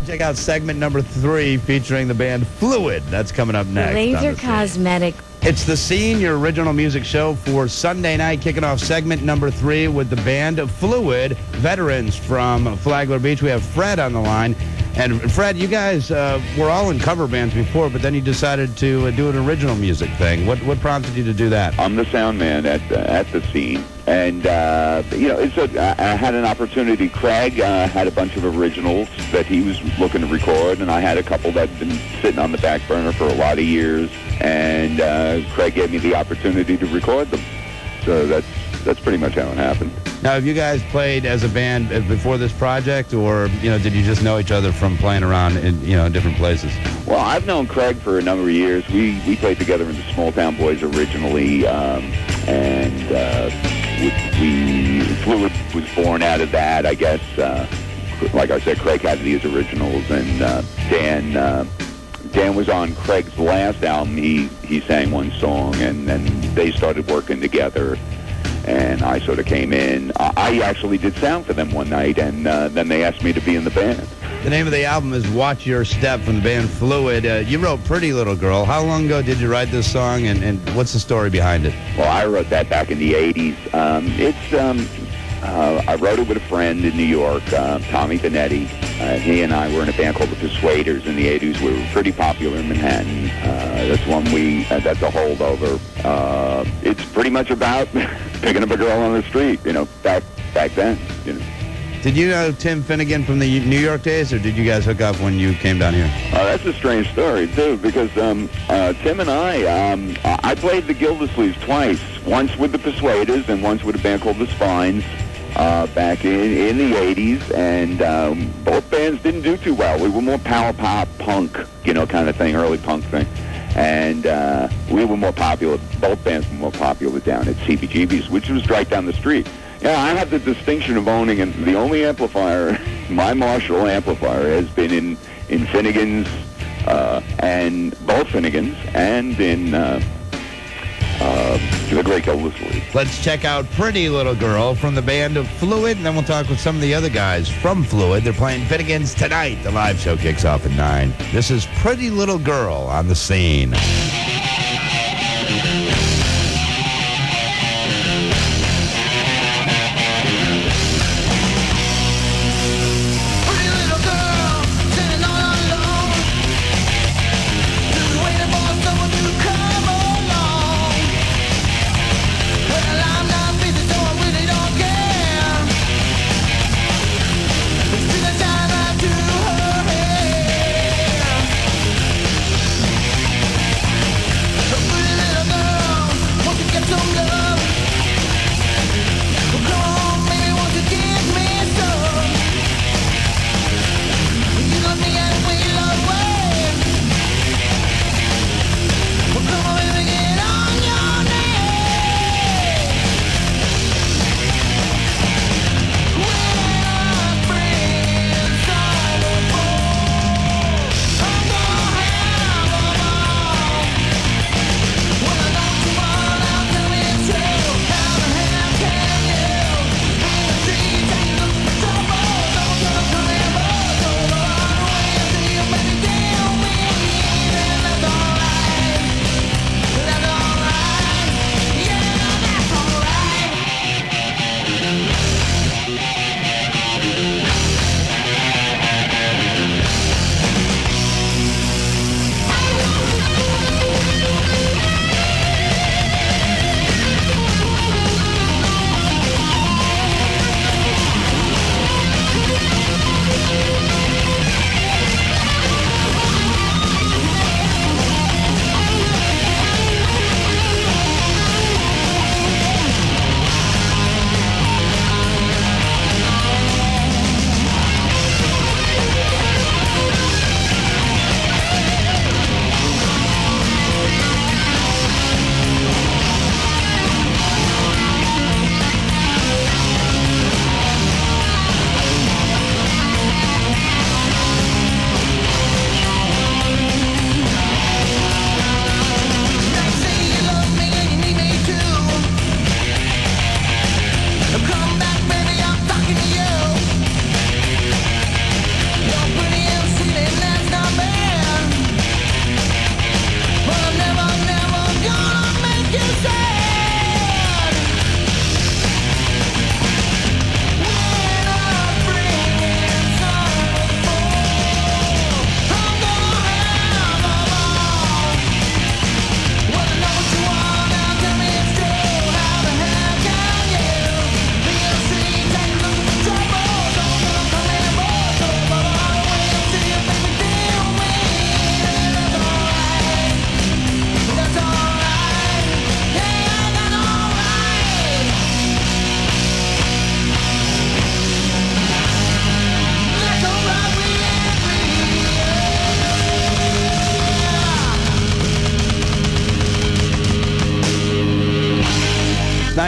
Check out segment number 3 featuring the band Fluid. That's coming up next. Laser Cosmetic. It's The Scene, your original music show for Sunday night, kicking off segment number 3 with the band Fluid, veterans from Flagler Beach. We have Fred on the line. And Fred, you guys were all in cover bands before, but then you decided to do an original music thing. What prompted you to do that? I'm the sound man at the Scene. And, I had an opportunity. Craig had a bunch of originals that he was looking to record, and I had a couple that had been sitting on the back burner for a lot of years. And Craig gave me the opportunity to record them. So that's pretty much how it happened. Now, have you guys played as a band before this project, or did you just know each other from playing around in different places? Well, I've known Craig for a number of years. We played together in the Small Town Boys originally, Fluid was born out of that, I guess. Like I said, Craig had these originals, and Dan was on Craig's last album. He sang one song, and then they started working together. And I sort of came in. I actually did sound for them one night, and then they asked me to be in the band. The name of the album is Watch Your Step from the band Fluid. You wrote Pretty Little Girl. How long ago did you write this song, and what's the story behind it? Well, I wrote that back in the 80s. I wrote it with a friend in New York, Tommy Benetti. He and I were in a band called the Persuaders in the 80s. We were pretty popular in Manhattan. That's one that's a holdover. It's pretty much about picking up a girl on the street, back then. Did you know Tim Finnegan from the New York days, or did you guys hook up when you came down here? That's a strange story, too, because Tim and I played the Gildersleeves twice, once with the Persuaders and once with a band called the Spines back in the 80s, and both bands didn't do too well. We were more power pop, punk, kind of thing, early punk thing. And we were more popular, both bands were more popular down at CBGB's, which was right down the street. Yeah, I have the distinction of owning, and the only amplifier, my Marshall amplifier, has been in Finnegan's, and both Finnegan's, and in the Great Gildersleeves. Let's check out Pretty Little Girl from the band of Fluid, and then we'll talk with some of the other guys from Fluid. They're playing Finnegan's tonight. The live show kicks off at 9. This is Pretty Little Girl on the Scene.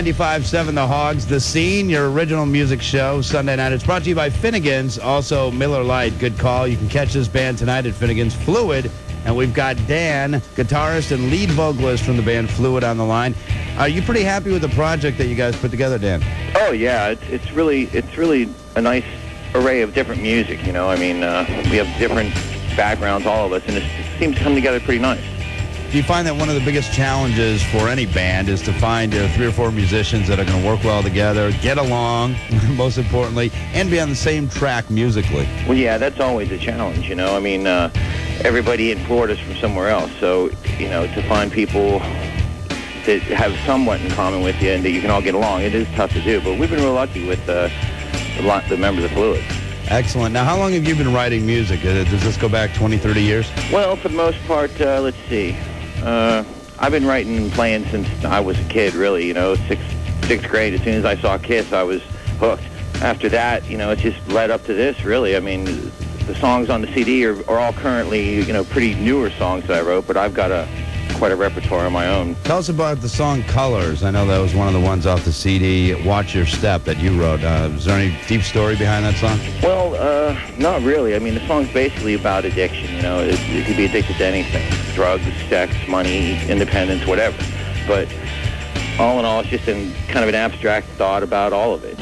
95.7 The Hogs, The Scene, your original music show, Sunday night. It's brought to you by Finnegan's, also Miller Lite. Good call. You can catch this band tonight at Finnegan's Fluid. And we've got Dan, guitarist and lead vocalist from the band Fluid, on the line. Are you pretty happy with the project that you guys put together, Dan? Oh yeah, it's really a nice array of different music. You know, I mean, we have different backgrounds, all of us, and it seems to come together pretty nice. Do you find that one of the biggest challenges for any band is to find 3 or 4 musicians that are going to work well together, get along, most importantly, and be on the same track musically? Well, yeah, that's always a challenge, you know. I mean, everybody in Florida's from somewhere else, so, you know, to find people that have somewhat in common with you and that you can all get along, it is tough to do. But we've been real lucky with the members of Fluid. Excellent. Now, how long have you been writing music? Does this go back 20, 30 years? Well, for the most part, let's see. I've been writing and playing since I was a kid, really, you know, sixth grade. As soon as I saw Kiss, I was hooked. After that, you know, it just led up to this, really. I mean, the songs on the CD are all currently, you know, pretty newer songs that I wrote, but I've got quite a repertoire of my own. Tell us about the song Colors. I know that was one of the ones off the CD, Watch Your Step, that you wrote. Is there any deep story behind that song? Well, not really. I mean, the song's basically about addiction, you know. It could be addicted to anything. Drugs, sex, money, independence, whatever. But all in all, it's just kind of an abstract thought about all of it.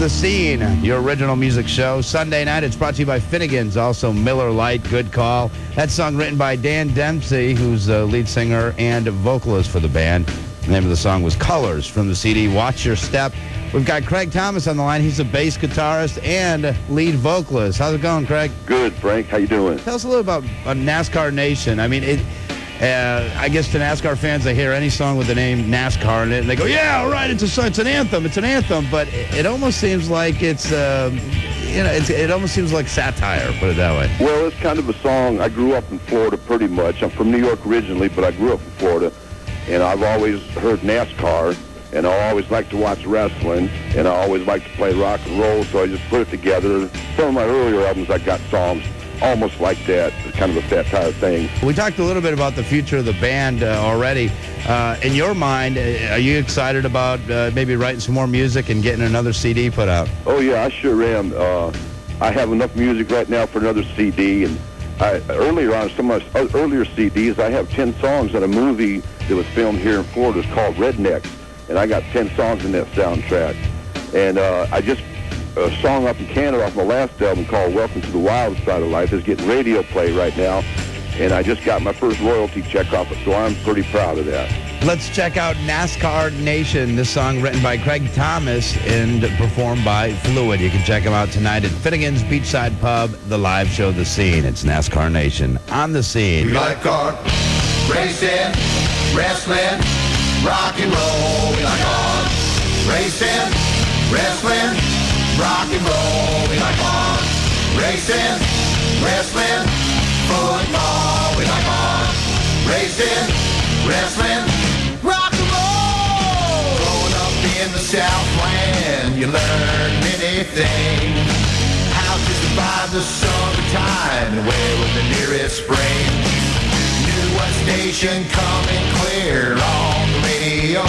The Scene, your original music show. Sunday night, it's brought to you by Finnegan's, also Miller Lite, Good Call. That song written by Dan Dempsey, who's the lead singer and vocalist for the band. The name of the song was Colors from the CD, Watch Your Step. We've got Craig Thomas on the line. He's a bass guitarist and lead vocalist. How's it going, Craig? Good, Frank. How you doing? Tell us a little about NASCAR Nation. I mean, I guess to NASCAR fans, they hear any song with the name NASCAR in it, and they go, yeah, all right, it's an anthem. It's an anthem. But it almost seems like it's, it almost seems like satire, put it that way. Well, it's kind of a song. I grew up in Florida pretty much. I'm from New York originally, but I grew up in Florida. And I've always heard NASCAR, and I always liked to watch wrestling, and I always liked to play rock and roll, so I just put it together. Some of my earlier albums, I got songs almost like that, kind of a satire thing. We talked a little bit about the future of the band already. In your mind, are you excited about maybe writing some more music and getting another CD put out? Oh, yeah, I sure am. I have enough music right now for another CD, and earlier on some of my earlier CDs, I have 10 songs in a movie that was filmed here in Florida. It's called Rednecks, and I got 10 songs in that soundtrack. And I just a song up in Canada off my last album called Welcome to the Wild Side of Life is getting radio play right now, and I just got my first royalty check off it, so I'm pretty proud of that. Let's check out NASCAR Nation, this song written by Craig Thomas and performed by Fluid. You can check him out tonight at Finnegan's Beachside Pub, the live show, The Scene. It's NASCAR Nation on The Scene. We like car racing, wrestling, rock and roll. We like car racing, wrestling, rock and roll. We like car racing, wrestling, football. We like car racing, wrestling, rock and roll. Growing up in the Southland, you learn many things. How to survive the summertime and where was the nearest spring. Knew what station coming clear on the radio.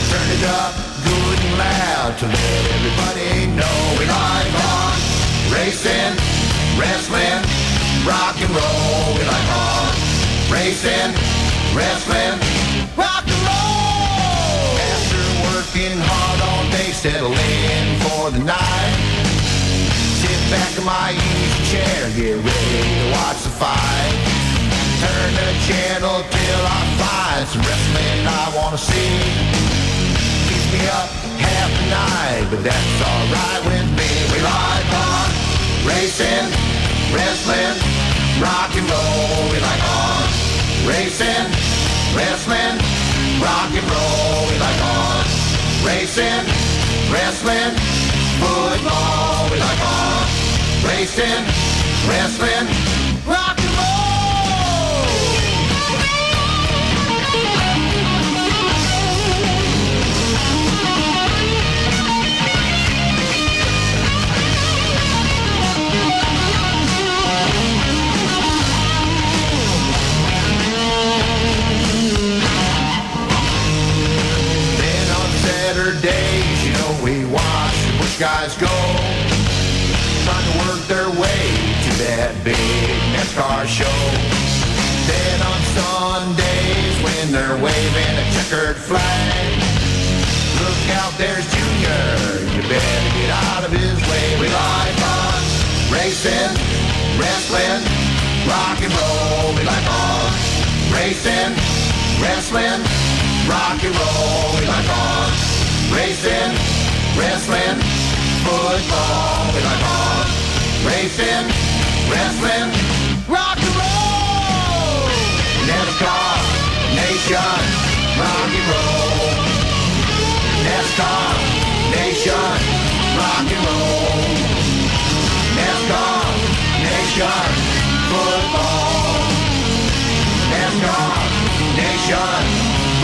Turn it up good and loud to let everybody know. We like on racing, wrestling, rock and roll. We like on racing, wrestling, rock and roll. After working hard all day, settle in for the night. Sit back in my easy chair, get ready to watch the fight. Turn the channel till I find some wrestling I wanna see. Keeps me up half the night, but that's alright with me. We like on racing, wrestling, rock and roll. We like on racing, wrestling, rock and roll. We like on racing, wrestling, football. We like on racing, wrestling, rock and roll. Saturdays, you know, we watch the Bush guys go, trying to work their way to that big NASCAR show. Then on Sundays, when they're waving a checkered flag, look out, there's Junior, you better get out of his way. We like on racing, wrestling, rock and roll. We like on racing, wrestling, rock and roll. We like on racing, wrestling, football. We like on racing, wrestling, rock and roll. NASCAR Nation, rock and roll. NASCAR Nation, rock and roll. NASCAR Nation, football. NASCAR Nation,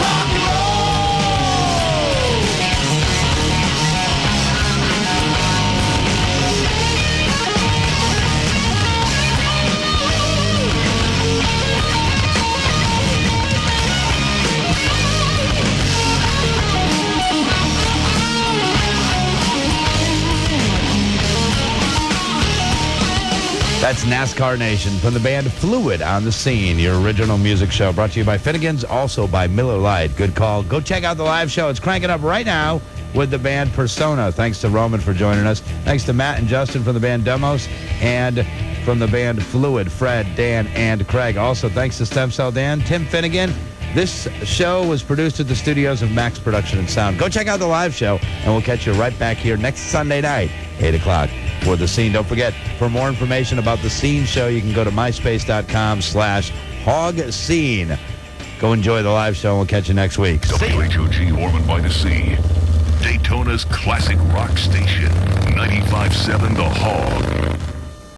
rock and roll. That's NASCAR Nation from the band Fluid on The Scene, your original music show brought to you by Finnegan's, also by Miller Lite. Good call. Go check out the live show. It's cranking up right now with the band Persona. Thanks to Roman for joining us. Thanks to Matt and Justin from the band Demos and from the band Fluid, Fred, Dan, and Craig. Also, thanks to Stem Cell Dan, Tim Finnegan. This show was produced at the studios of Max Production and Sound. Go check out the live show, and we'll catch you right back here next Sunday night, 8 o'clock, for The Scene. Don't forget, for more information about The Scene show, you can go to myspace.com/HOG Scene. Go enjoy the live show, and we'll catch you next week. WHOG Ormond by the Sea, Daytona's classic rock station, 95.7 The Hog.